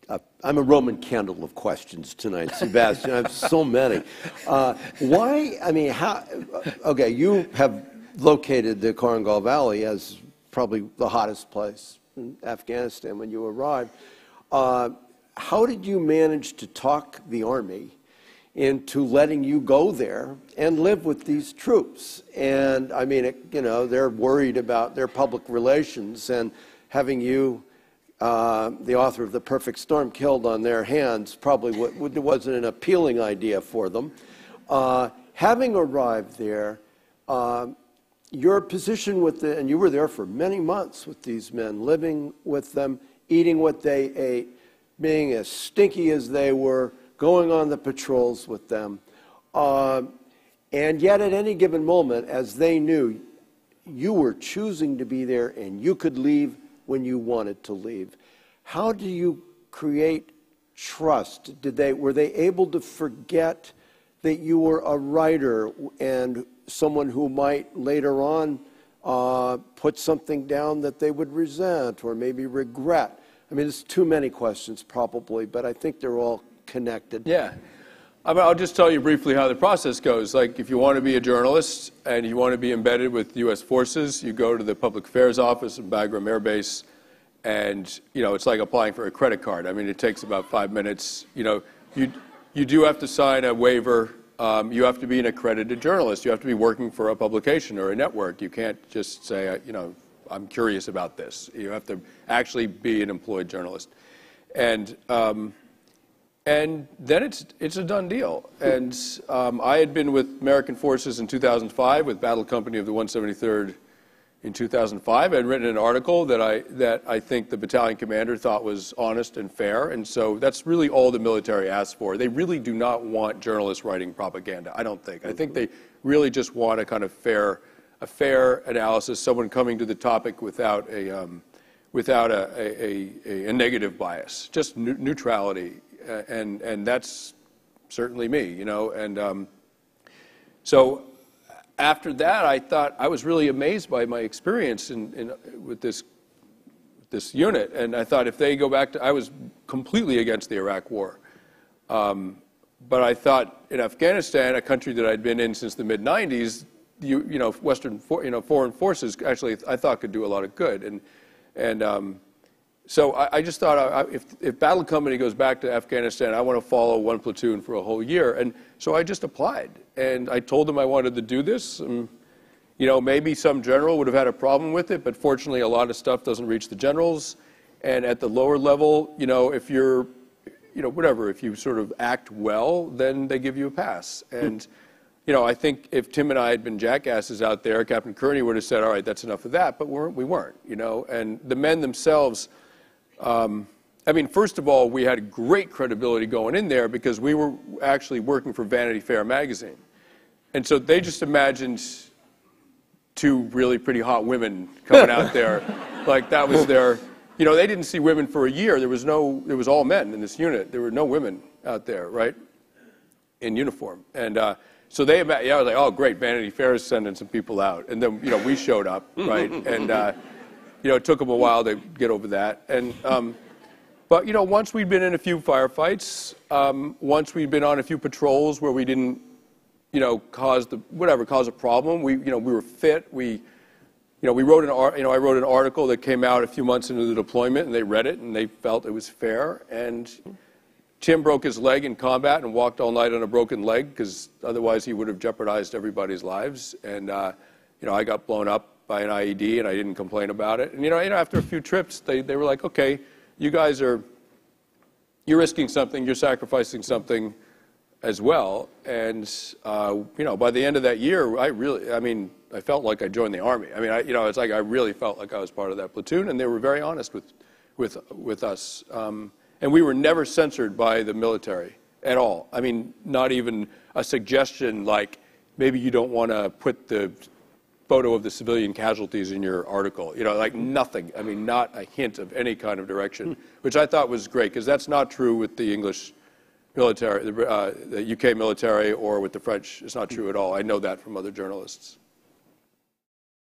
I'm a Roman candle of questions tonight, Sebastian. I have so many. Why, I mean, how, okay, you have located the Korengal Valley as probably the hottest place in Afghanistan when you arrived. How did you manage to talk the Army into letting you go there and live with these troops? And I mean, you know, they're worried about their public relations, and having you, the author of The Perfect Storm, killed on their hands probably wasn't an appealing idea for them. Having arrived there, your position with and you were there for many months with these men, living with them, eating what they ate, being as stinky as they were, going on the patrols with them. And yet at any given moment, as they knew, you were choosing to be there and you could leave when you wanted to leave. How do you create trust? Were they able to forget that you were a writer and someone who might later on put something down that they would resent or maybe regret? I mean, there's too many questions probably, but I think they're all connected. Yeah. I mean, I'll just tell you briefly how the process goes. Like, if you want to be a journalist and you want to be embedded with U.S. forces, you go to the Public Affairs Office in Bagram Air Base, and, you know, it's like applying for a credit card. I mean, it takes about 5 minutes. You know, you do have to sign a waiver. You have to be an accredited journalist. You have to be working for a publication or a network. You can't just say, you know, I'm curious about this. You have to actually be an employed journalist. And then it's a done deal. And I had been with American forces in 2005 with Battle Company of the 173rd in 2005. I had written an article that I think the battalion commander thought was honest and fair. And so that's really all the military asks for. They really do not want journalists writing propaganda, I don't think. I think they really just want a kind of fair analysis, someone coming to the topic without a negative bias, just neutrality. And that's certainly me, you know. And so after that, I thought I was really amazed by my experience with this unit. And I thought if they go back to, I was completely against the Iraq War. But I thought in Afghanistan, a country that I'd been in since the mid-90s, you know, Western, foreign forces actually I thought could do a lot of good. So I just thought if Battle Company goes back to Afghanistan, I want to follow one platoon for a whole year. And so I just applied. And I told them I wanted to do this. And, you know, maybe some general would have had a problem with it, but fortunately a lot of stuff doesn't reach the generals. And at the lower level, you know, if you're, you know, whatever, if you sort of act well, then they give you a pass. And, you know, I think if Tim and I had been jackasses out there, Captain Kearney would have said, all right, that's enough of that. But we weren't, you know. And the men themselves, I mean, first of all, we had great credibility going in there because we were actually working for Vanity Fair magazine. And so they just imagined two really pretty hot women coming out there. Like that was their, you know, they didn't see women for a year. There was all men in this unit. There were no women out there, right, in uniform. And so I was like, oh, great, Vanity Fair is sending some people out. And then, you know, we showed up, right? And, you know, it took them a while to get over that. And, but, you know, once we'd been in a few firefights, once we'd been on a few patrols where we didn't, you know, cause a problem, we were fit. I wrote an article that came out a few months into the deployment, and they read it, and they felt it was fair. And Tim broke his leg in combat and walked all night on a broken leg because otherwise he would have jeopardized everybody's lives. And, you know, I got blown up by an IED, and I didn't complain about it. And, you know, after a few trips, they were like, okay, you guys you're risking something, you're sacrificing something as well. And, you know, by the end of that year, I felt like I joined the Army. I mean, you know, it's like I really felt like I was part of that platoon, and they were very honest with us. And we were never censored by the military at all. I mean, not even a suggestion like maybe you don't want to put the photo of the civilian casualties in your article. You know, like nothing. I mean, not a hint of any kind of direction, which I thought was great because that's not true with the English military, the UK military, or with the French. It's not true at all. I know that from other journalists.